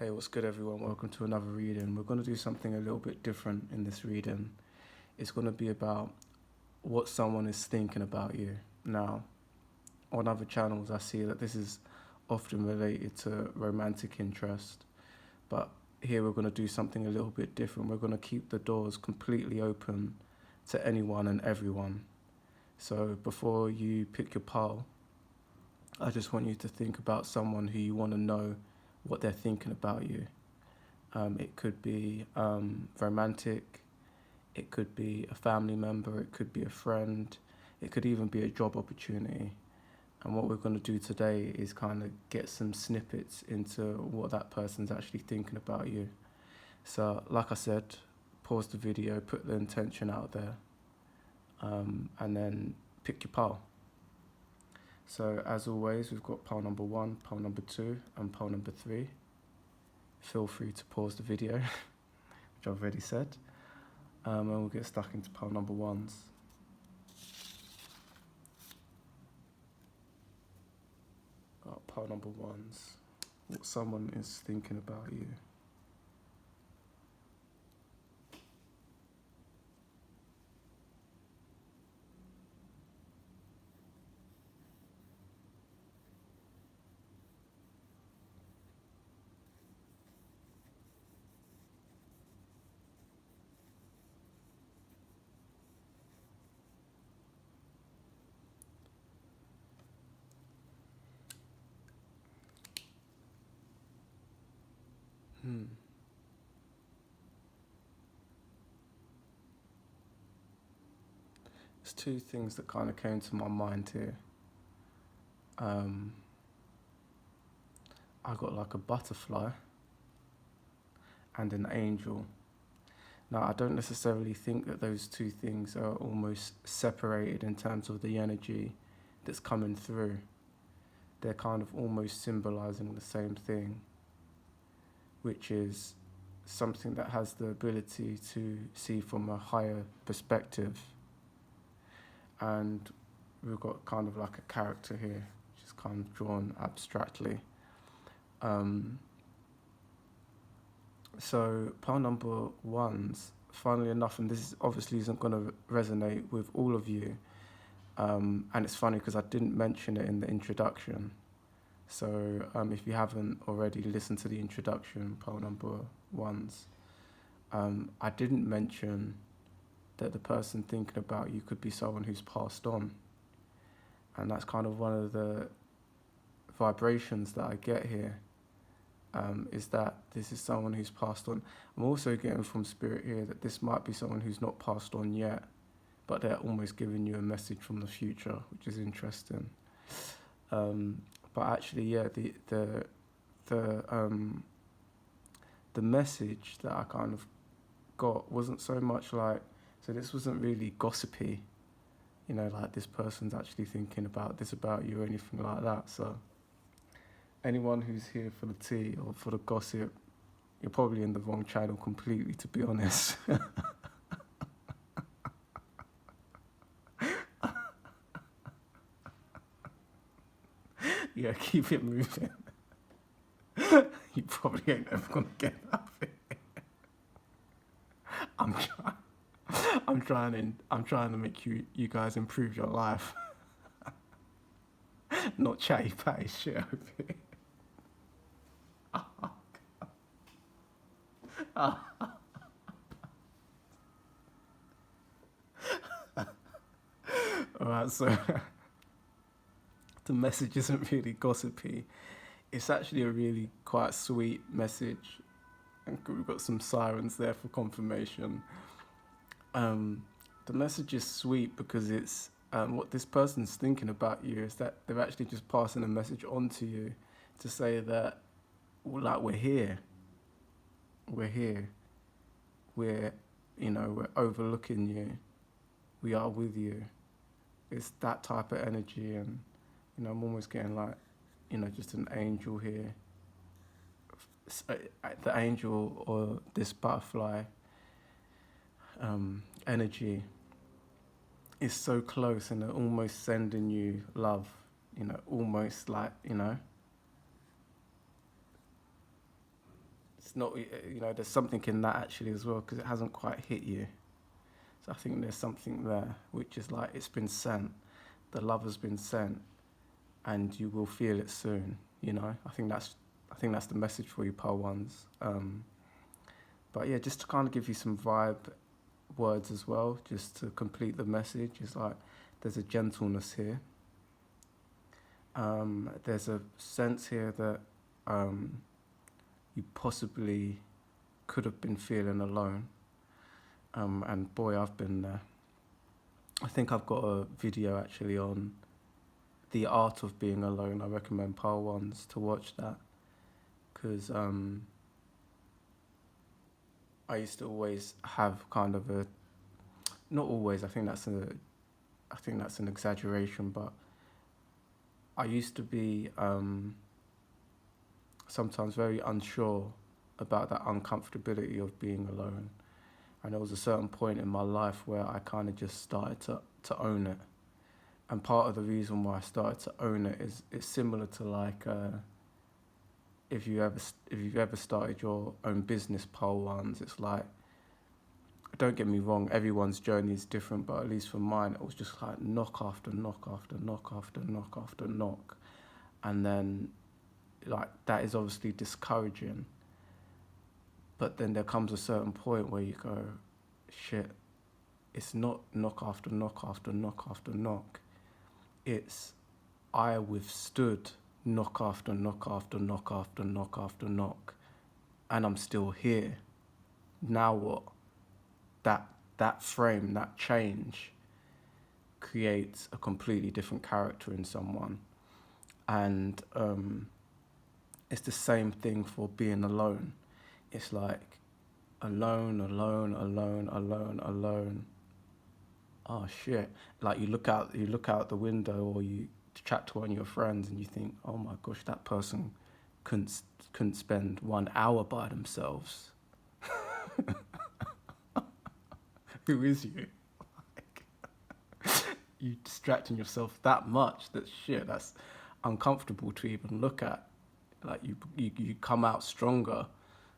Hey, what's good, everyone? Welcome to another reading. We're going to do something a little bit different in this reading. It's going to be about what someone is thinking about you. Now, on other channels, I see that this is often related to romantic interest, but here we're going to do something a little bit different. We're going to keep the doors completely open to anyone and everyone. So before you pick your pile, I just want you to think about someone who you want to know what they're thinking about you. It could be romantic, it could be a family member, it could be a friend, it could even be a job opportunity. And what we're going to do today is kind of get some snippets into what that person's actually thinking about you. So like I said, pause the video, put the intention out there, and then pick your pile. So as always, we've got pile number 1, pile number 2, and pile number 3. Feel free to pause the video, which I've already said, and we'll get stuck into pile number 1s. Pile number 1s, what someone is thinking about you. There's two things that kind of came to my mind here. I got like a butterfly and an angel. Now, I don't necessarily think that those two things are almost separated in terms of the energy that's coming through. They're kind of almost symbolizing the same thing, which is something that has the ability to see from a higher perspective. And we've got kind of like a character here, which is kind of drawn abstractly. So pile number 1s, funnily enough, and this obviously isn't going to resonate with all of you, and it's funny because I didn't mention it in the introduction. So if you haven't already listened to the introduction, pile number 1s, I didn't mention that the person thinking about you could be someone who's passed on. And that's kind of one of the vibrations that I get here, is that this is someone who's passed on. I'm also getting from Spirit here that this might be someone who's not passed on yet, but they're almost giving you a message from the future, which is interesting. But actually, yeah, the message that I kind of got wasn't so much like, so this wasn't really gossipy, like this person's actually thinking about this about you or anything like that. So anyone who's here for the tea or for the gossip, you're probably in the wrong channel completely, to be honest. Yeah, keep it moving. You probably ain't ever gonna get out of it. I'm trying to make you guys improve your life. Not chatty patty shit over here. Alright, so the message isn't really gossipy. It's actually a really quite sweet message. And we've got some sirens there for confirmation. The message is sweet because it's what this person's thinking about you is that they're actually just passing a message on to you to say that, like, we're here, we're we're overlooking you, we are with you. It's that type of energy, and I'm almost getting like, just an angel here. The angel or this butterfly energy is so close, and they're almost sending you love, almost like, it's not, you know, there's something in that actually as well, because it hasn't quite hit you. So I think there's something there, which is like, it's been sent, the love has been sent, and you will feel it soon, you know. I think that's the message for you, Pile Ones. But yeah, just to kind of give you some vibe words as well, just to complete the message, is like, there's a gentleness here. There's a sense here that you possibly could have been feeling alone. And boy, I've been there. I think I've got a video actually on the art of being alone. I recommend Pile Ones to watch that, because I used to always have kind of a, not always, I think that's an exaggeration, but I used to be sometimes very unsure about that uncomfortability of being alone. And there was a certain point in my life where I kind of just started to own it. And part of the reason why I started to own it is it's similar to like if you've ever started your own business, Pile Ones. It's like, don't get me wrong, everyone's journey is different, but at least for mine, it was just like knock after knock after knock after knock after knock. And then like that is obviously discouraging. But then there comes a certain point where you go, shit, it's not knock after knock after knock after knock. It's, I withstood knock after knock after knock after knock after knock, and I'm still here. Now what? That frame, that change creates a completely different character in someone. And it's the same thing for being alone. It's like alone, alone, alone, alone, alone. Oh shit! Like you look out the window, or you chat to one of your friends, and you think, oh my gosh, that person couldn't spend 1 hour by themselves. Who is you? Like, you distracting yourself that much? That's uncomfortable to even look at. Like you come out stronger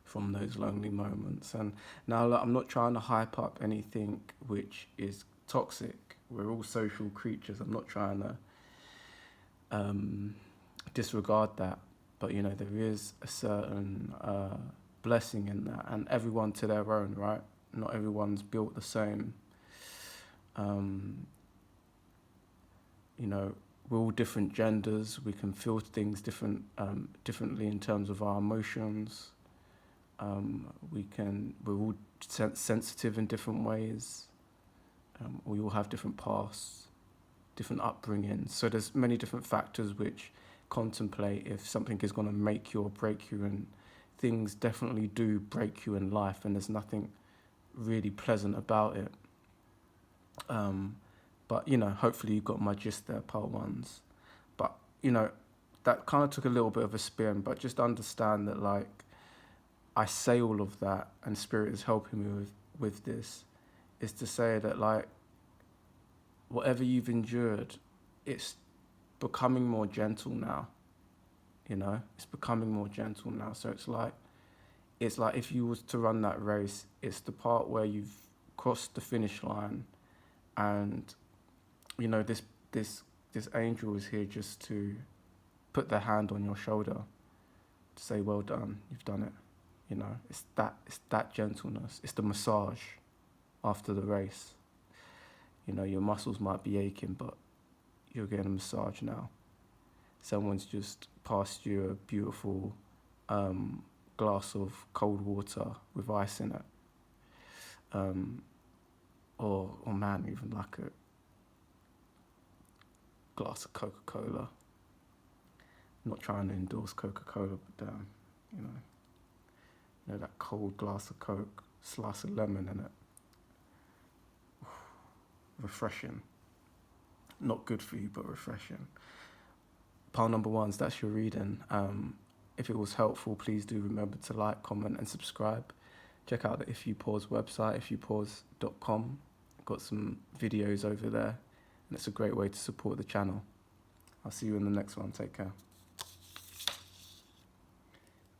from those lonely moments. And now, look, I'm not trying to hype up anything which is toxic. We're all social creatures. I'm not trying to disregard that, but you know, there is a certain blessing in that, and everyone to their own, right? Not everyone's built the same. You know, we're all different genders. We can feel things differently in terms of our emotions. We're all sensitive in different ways. We all have different pasts, different upbringings. So there's many different factors which contemplate if something is going to make you or break you, and things definitely do break you in life, and there's nothing really pleasant about it. But, you know, hopefully you got my gist there, Pile Ones. But, you know, that kind of took a little bit of a spin, but just understand that, like, I say all of that, and Spirit is helping me with this, is to say that, like, whatever you've endured, it's becoming more gentle now. You know, it's becoming more gentle now. So it's like if you was to run that race, it's the part where you've crossed the finish line, and you know, this angel is here just to put their hand on your shoulder to say, well done, you've done it. You know, it's that gentleness. It's the massage after the race. You know, your muscles might be aching, but you're getting a massage now. Someone's just passed you a beautiful glass of cold water with ice in it. Or man, even like a glass of Coca-Cola. I'm not trying to endorse Coca-Cola, but you know that cold glass of Coke, slice of lemon in it. Refreshing. Not good for you, but refreshing. Pile number ones, that's your reading. If it was helpful, please do remember to like, comment, and subscribe. Check out the If You Pause website, ifyoupause.com. Got some videos over there, and it's a great way to support the channel. I'll see you in the next one. Take care.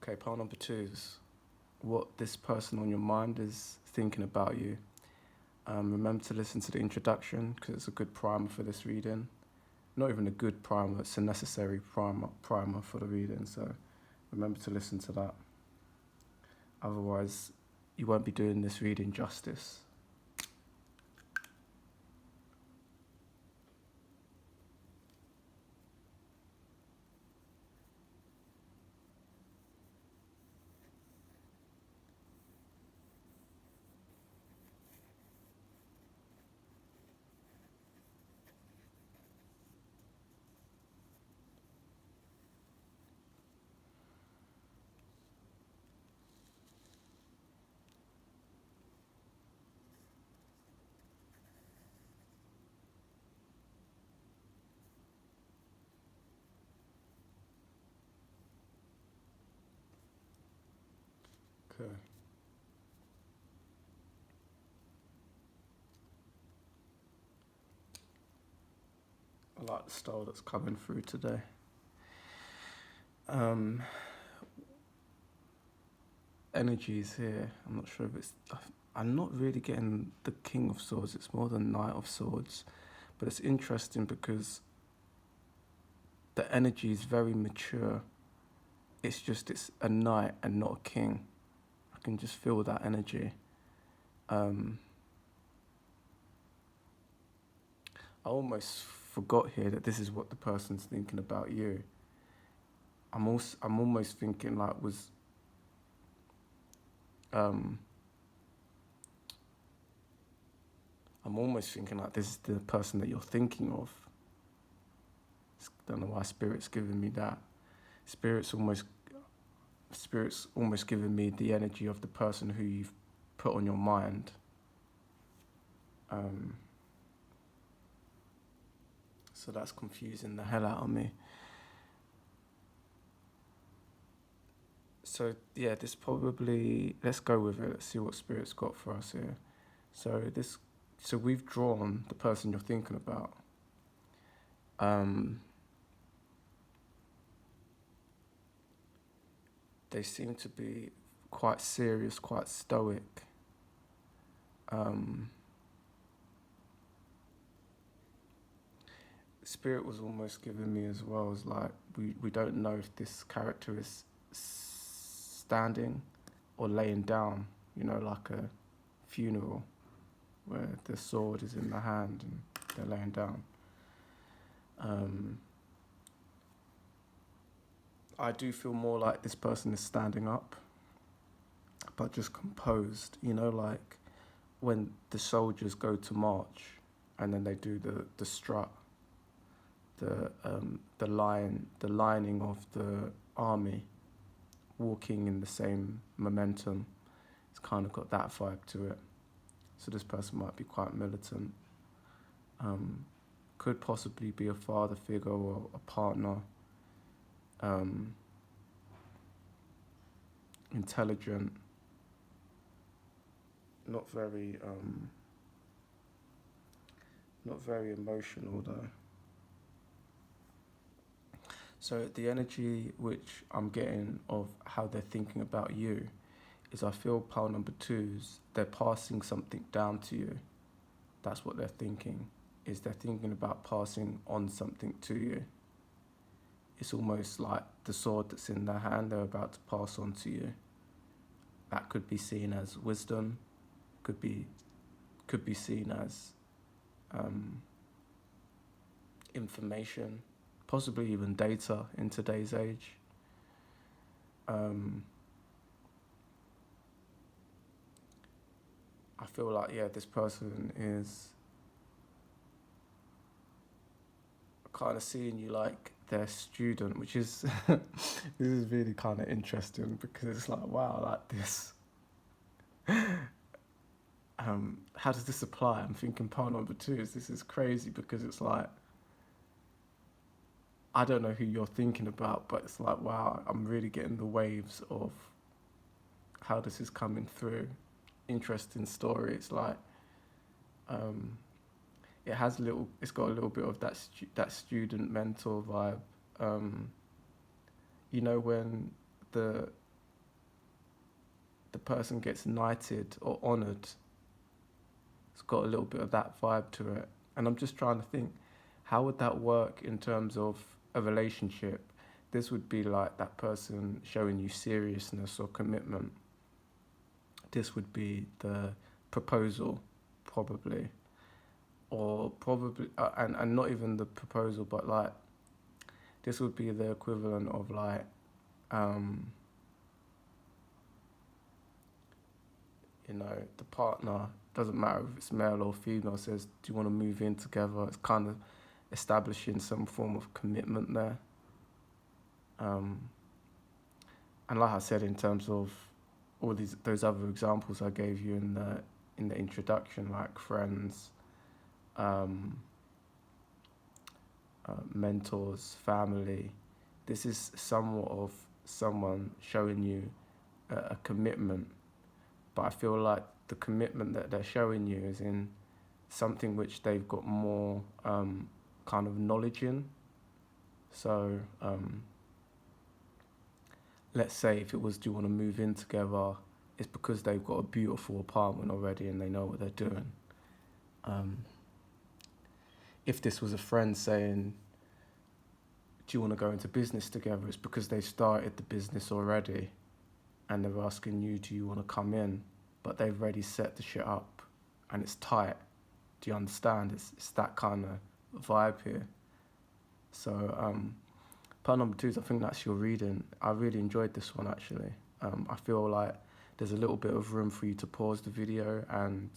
Okay, pile number twos. what this person on your mind is thinking about you. Remember to listen to the introduction because it's a good primer for this reading. Not even a good primer, it's a necessary primer for the reading. So remember to listen to that. Otherwise, you won't be doing this reading justice. Okay. I like the style that's coming through today. Energies here. I'm not sure if it's. I'm not really getting the King of Swords. It's more the Knight of Swords, but it's interesting because the energy is very mature. It's just it's a knight and not a king. I can just feel that energy. I almost forgot here that this is what the person's thinking about you. I'm almost thinking like was I'm almost thinking like this is the person that you're thinking of. Don't know why spirit's giving me that. Spirit's almost giving me the energy of the person who you've put on your mind. So that's confusing the hell out of me. So yeah, this probably, let's go with it. Let's see what spirit's got for us here. So we've drawn the person you're thinking about. They seem to be quite serious, quite stoic. Spirit was almost giving me as well as like we don't know if this character is standing or laying down, like a funeral where the sword is in the hand and they're laying down. I do feel more like this person is standing up, but just composed, like when the soldiers go to march and then they do the strut, the lining of the army walking in the same momentum. It's kind of got that vibe to it. So this person might be quite militant. Could possibly be a father figure or a partner. Intelligent. Not very emotional though. So the energy which I'm getting of how they're thinking about you is I feel pile number twos, they're passing something down to you. That's what they're thinking, is they're thinking about passing on something to you. It's almost like the sword that's in their hand they're about to pass on to you. That could be seen as wisdom, could be seen as information, possibly even data in today's age. I feel like, this person is kind of seeing you like their student, which is, this is really kind of interesting because it's like, wow, like this. How does this apply? I'm thinking part number two is this is crazy because it's like, I don't know who you're thinking about, but it's like, wow, I'm really getting the waves of how this is coming through. Interesting story. It's like, it's got a little bit of that student mentor vibe. When the person gets knighted or honoured. It's got a little bit of that vibe to it. And I'm just trying to think, how would that work in terms of a relationship? This would be like that person showing you seriousness or commitment. This would be the proposal, probably. Or probably, and not even the proposal, but like, this would be the equivalent of like, the partner, doesn't matter if it's male or female, says, do you want to move in together? It's kind of establishing some form of commitment there. And like I said, in terms of all those other examples I gave you in the introduction, like friends, mentors, family, this is somewhat of someone showing you a commitment. But I feel like the commitment that they're showing you is in something which they've got more kind of knowledge in. So let's say if it was, do you want to move in together, it's because they've got a beautiful apartment already and they know what they're doing. If this was a friend saying, do you want to go into business together, it's because they started the business already and they're asking you, do you want to come in? But they've already set the shit up and it's tight. Do you understand? It's that kind of vibe here. So part number 2 is, I think that's your reading. I really enjoyed this one, actually. I feel like there's a little bit of room for you to pause the video and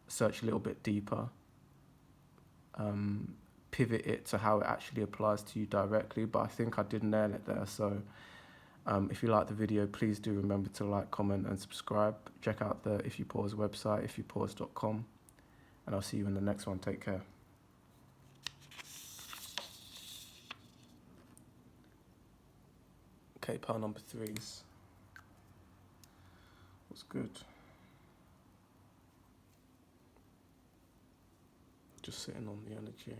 search a little bit deeper. Pivot it to how it actually applies to you directly, but I think I did nail it there. So if you like the video, please do remember to like, comment and subscribe. Check out the If You Pause website, ifyoupause.com, and I'll see you in the next one. Take care. Okay, pile number 3's. What's good? Just sitting on the energy.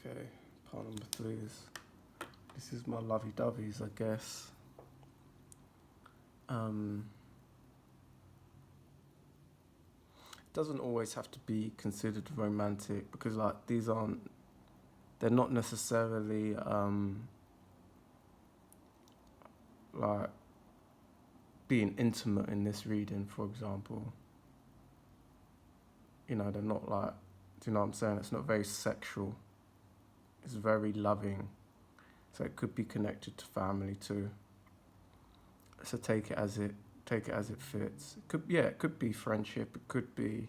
Okay, pile number 3's. This is my lovey-doveys, I guess. It doesn't always have to be considered romantic, because like they're not necessarily like being intimate in this reading, for example. They're not like, do you know what I'm saying? It's not very sexual. It's very loving. So it could be connected to family too. So take it as it fits. It could be friendship. It could be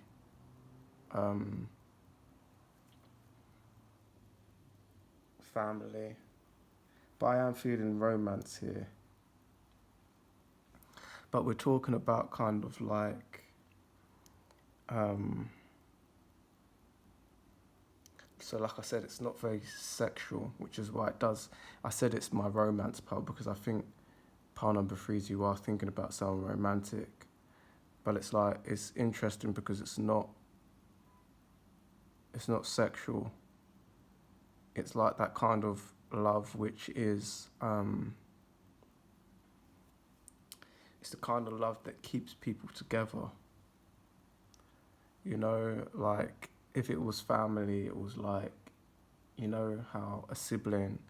family. But I am feeling romance here. But we're talking about kind of like so like I said, it's not very sexual, which is why I said it's my romance pile, because I think pile number 3's you are thinking about something romantic. But it's like, it's interesting because it's not sexual. It's like that kind of love which is it's the kind of love that keeps people together. Like if it was family, it was like, how a sibling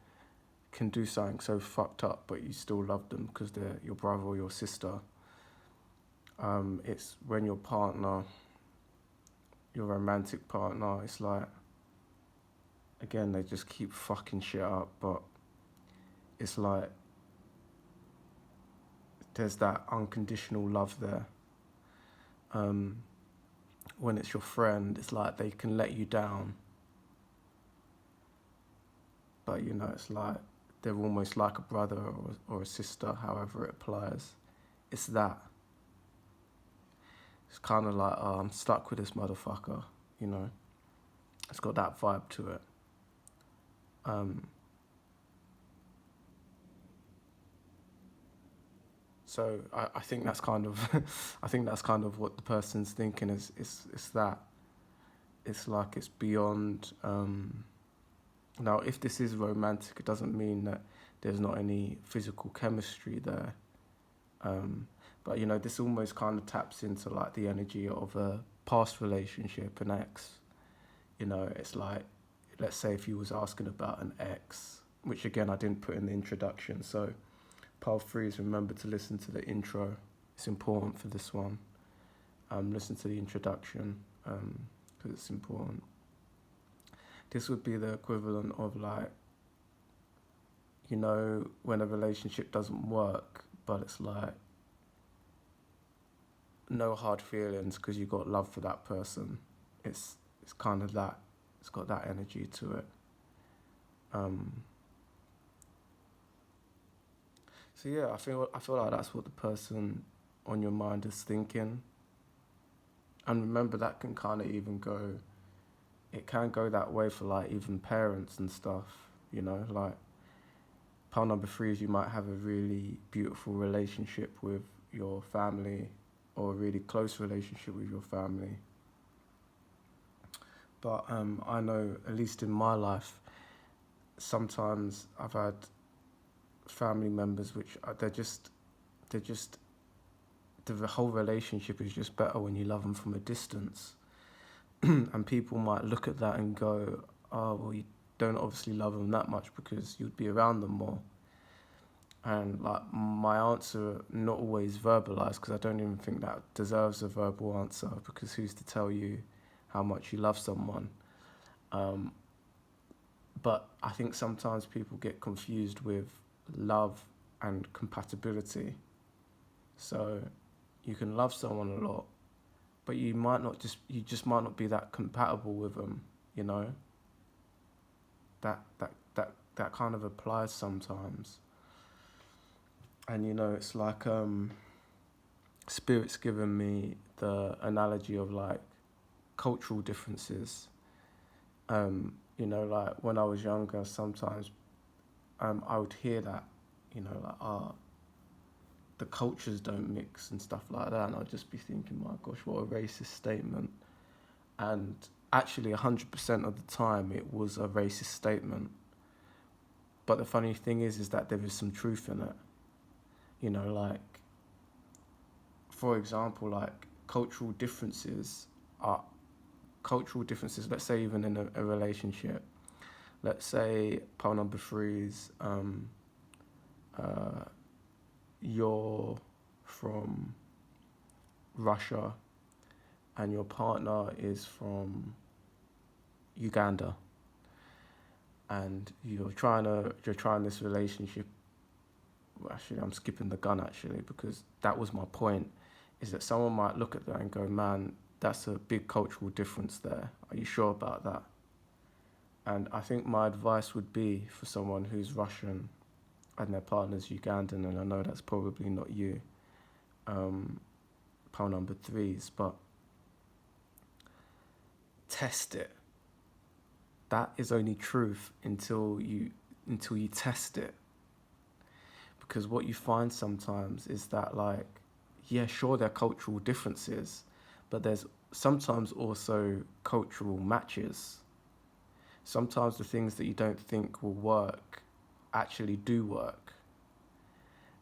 can do something so fucked up, but you still love them because they're your brother or your sister. It's when your partner, your romantic partner, it's like, again, they just keep fucking shit up, but it's like there's that unconditional love there. When it's your friend, it's like they can let you down, but it's like they're almost like a brother or a sister, however it applies. It's that. It's kind of like, oh, I'm stuck with this motherfucker, you know. It's got that vibe to it. So I think that's kind of I think that's kind of what the person's thinking is it's that. It's like it's beyond. Now, if this is romantic, it doesn't mean that there's not any physical chemistry there. But this almost kind of taps into like the energy of a past relationship, an ex. It's like, let's say if you was asking about an ex, which again I didn't put in the introduction. So, part 3 is remember to listen to the intro. It's important for this one. Listen to the introduction because it's important. This would be the equivalent of like, when a relationship doesn't work, but it's like no hard feelings because you got love for that person. It's kind of that. It's got that energy to it. So yeah, I feel like that's what the person on your mind is thinking. And remember, that can kind of even go. It can go that way for like even parents and stuff. Like pile number 3 is you might have a really beautiful relationship with your family or a really close relationship with your family. But I know, at least in my life, sometimes I've had family members which the whole relationship is just better when you love them from a distance. And people might look at that and go, oh, well, you don't obviously love them that much because you'd be around them more. And like my answer, not always verbalized, because I don't even think that deserves a verbal answer, because who's to tell you how much you love someone? But I think sometimes people get confused with love and compatibility. So you can love someone a lot, but you just might not be that compatible with them, that kind of applies sometimes. And it's like Spirit's given me the analogy of like cultural differences. Like when I was younger, sometimes I would hear that, like, the cultures don't mix and stuff like that, and I'd just be thinking, my gosh, what a racist statement. And actually 100% of the time it was a racist statement. But the funny thing is that there is some truth in it. Like, for example, like cultural differences, let's say even in a relationship. Let's say pile number 3 is you're from Russia and your partner is from Uganda, and you're trying this relationship. Well, actually, I'm skipping the gun actually, because that was my point, is that someone might look at that and go, man, that's a big cultural difference there. Are you sure about that? And I think my advice would be for someone who's Russian and their partner's Ugandan, and I know that's probably not you, pile number 3s, but test it. That is only truth until you test it. Because what you find sometimes is that, like, yeah, sure, there are cultural differences, but there's sometimes also cultural matches. Sometimes the things that you don't think will work actually do work.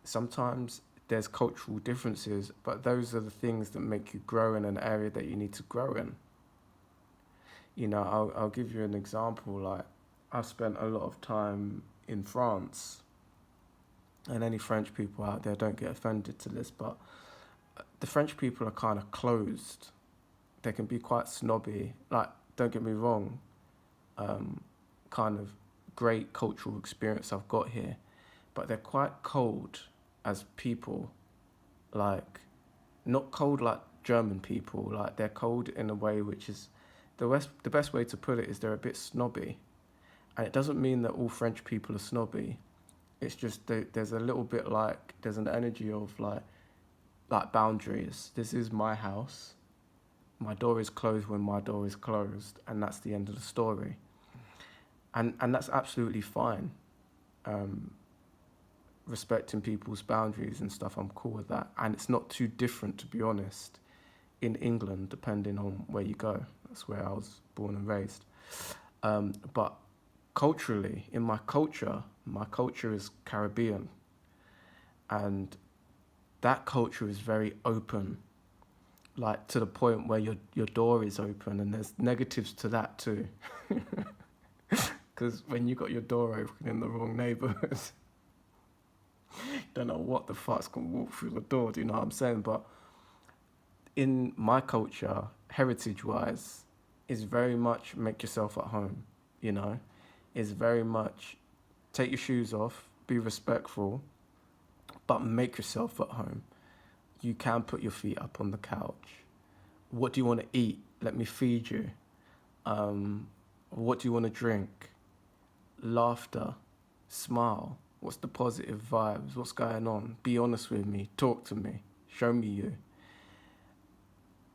Sometimes there's cultural differences, but those are the things that make you grow in an area that you need to grow in. I'll give you an example. Like, I've spent a lot of time in France, and any French people out there, don't get offended to this, but the French people are kind of closed. They can be quite snobby. Like, don't get me wrong, kind of great cultural experience I've got here, but they're quite cold as people. Like, not cold like German people. Like, they're cold in a way which is the best way to put it is they're a bit snobby. And it doesn't mean that all French people are snobby. It's just there's a little bit like there's an energy of like boundaries. This is my house. My door is closed when my door is closed, and that's the end of the story. And that's absolutely fine. Respecting people's boundaries and stuff, I'm cool with that. And it's not too different, to be honest, in England, depending on where you go. That's where I was born and raised. But culturally, in my culture is Caribbean. And that culture is very open, like to the point where your door is open, and there's negatives to that too. Because when you got your door open in the wrong neighborhood, you don't know what the fuck's gonna walk through the door, do you know what I'm saying? But in my culture, heritage-wise, is very much make yourself at home, you know? Is very much take your shoes off, be respectful, but make yourself at home. You can put your feet up on the couch. What do you want to eat? Let me feed you. What do you want to drink? Laughter, smile. What's the positive vibes? What's going on? Be honest with me. Talk to me. Show me you.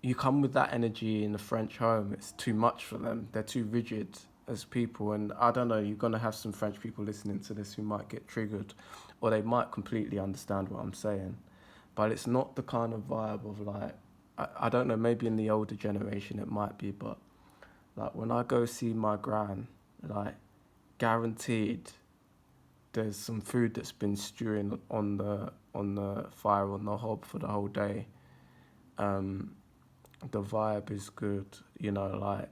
You come with that energy in the French home. It's too much for them. They're too rigid as people. And I don't know, you're going to have some French people listening to this who might get triggered, or they might completely understand what I'm saying. But it's not the kind of vibe of like, I don't know, maybe in the older generation it might be, but like when I go see my gran, like guaranteed there's some food that's been stewing on the fire on the hob for the whole day. The vibe is good, you know, like,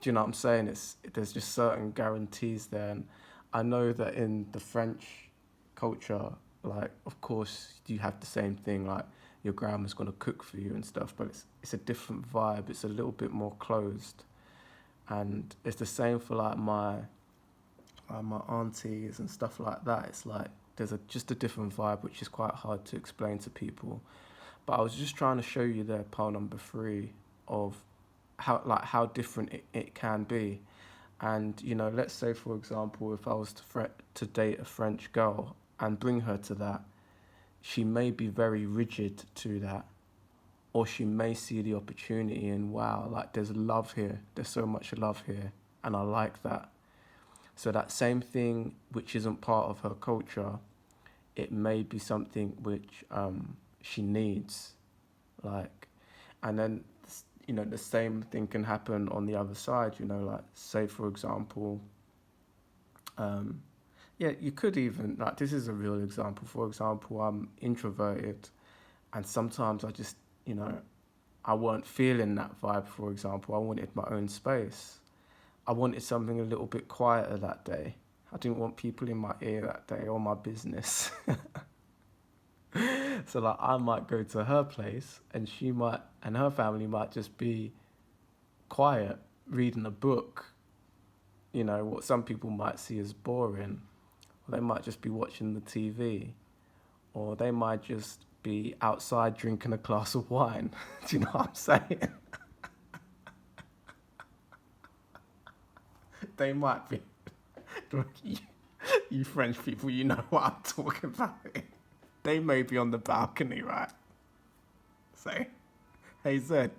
do you know what I'm saying? There's just certain guarantees there, and I know that in the French culture, like, of course, you have the same thing, like, your grandma's going to cook for you and stuff, but it's a different vibe. It's a little bit more closed. And it's the same for, like, my aunties and stuff like that. It's like, there's just a different vibe, which is quite hard to explain to people. But I was just trying to show you there, part number 3, of how different it can be. And, you know, let's say, for example, if I was to date a French girl and bring her to that, she may be very rigid to that, or she may see the opportunity and, wow, like, there's love here. There's so much love here, and I like that. So that same thing, which isn't part of her culture, it may be something which she needs, like, and then, you know, the same thing can happen on the other side, you know, like, say, for example, yeah, you could even, like, this is a real example. For example, I'm introverted, and sometimes I just, you know, I weren't feeling that vibe, for example. I wanted my own space. I wanted something a little bit quieter that day. I didn't want people in my ear that day or my business. So, like, I might go to her place, and and her family might just be quiet, reading a book, you know, what some people might see as boring. They might just be watching the TV, or they might just be outside drinking a glass of wine. Do you know what I'm saying? They might be. You French people, you know what I'm talking about. They may be on the balcony, right? Say, hey Zed,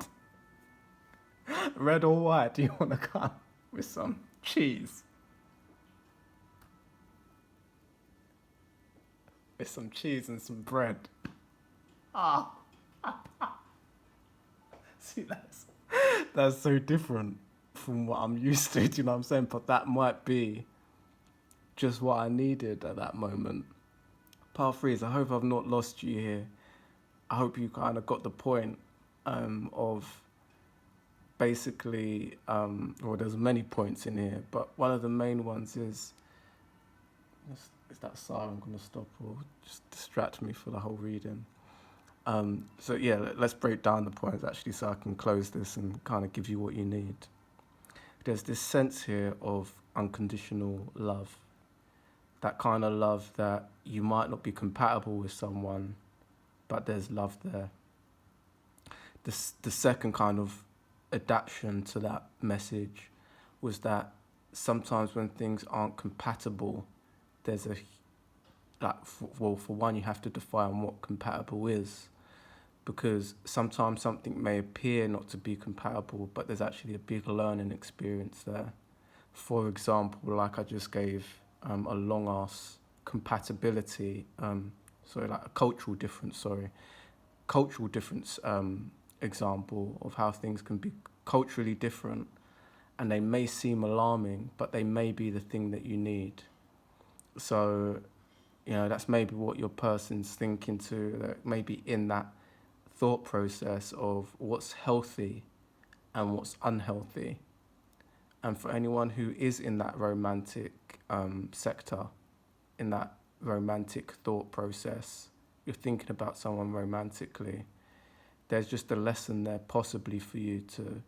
red or white, do you want to come with some cheese? With some cheese and some bread. Ah. See, that's so different from what I'm used to, do you know what I'm saying? But that might be just what I needed at that moment. Part 3 is, I hope I've not lost you here. I hope you kind of got the point of basically, well, there's many points in here, but one of the main ones is that siren going to stop or just distract me for the whole reading? So yeah, let's break down the points actually, so I can close this and kind of give you what you need. There's this sense here of unconditional love, that kind of love that you might not be compatible with someone, but there's love there. The second kind of adaptation to that message was that sometimes when things aren't compatible, there's a well, for one, you have to define what compatible is, because sometimes something may appear not to be compatible, but there's actually a big learning experience there. For example, like I just gave a long ass compatibility, like a cultural difference example of how things can be culturally different, and they may seem alarming, but they may be the thing that you need. So, that's maybe what your person's thinking too, that maybe in that thought process of what's healthy and what's unhealthy. And for anyone who is in that romantic sector, in that romantic thought process, you're thinking about someone romantically, there's just a lesson there possibly for you to,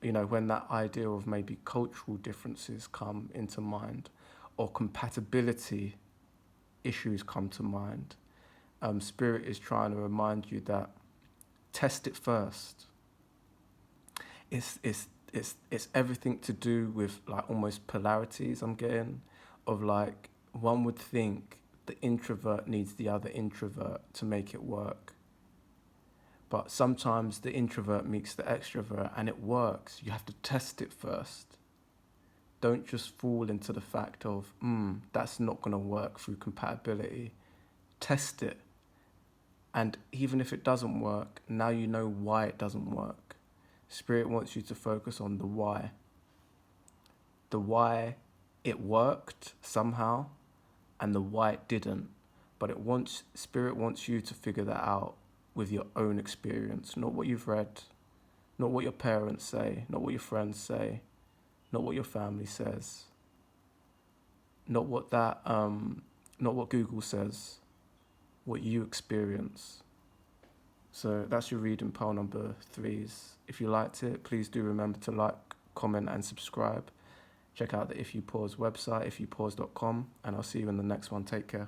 when that idea of maybe cultural differences come into mind, or compatibility issues come to mind. Spirit is trying to remind you that test it first. It's everything to do with like almost polarities I'm getting, of like one would think the introvert needs the other introvert to make it work. But sometimes the introvert meets the extrovert and it works. You have to test it first. Don't just fall into the fact of, that's not going to work through compatibility. Test it. And even if it doesn't work, now you know why it doesn't work. Spirit wants you to focus on the why. The why it worked somehow and the why it didn't. But Spirit wants you to figure that out with your own experience, not what you've read, not what your parents say, not what your friends say, not what your family says, not what Google says, what you experience. So that's your reading pile number 3s. If you liked it, please do remember to like, comment and subscribe. Check out the If You Pause website, ifyoupause.com, and I'll see you in the next one. Take care.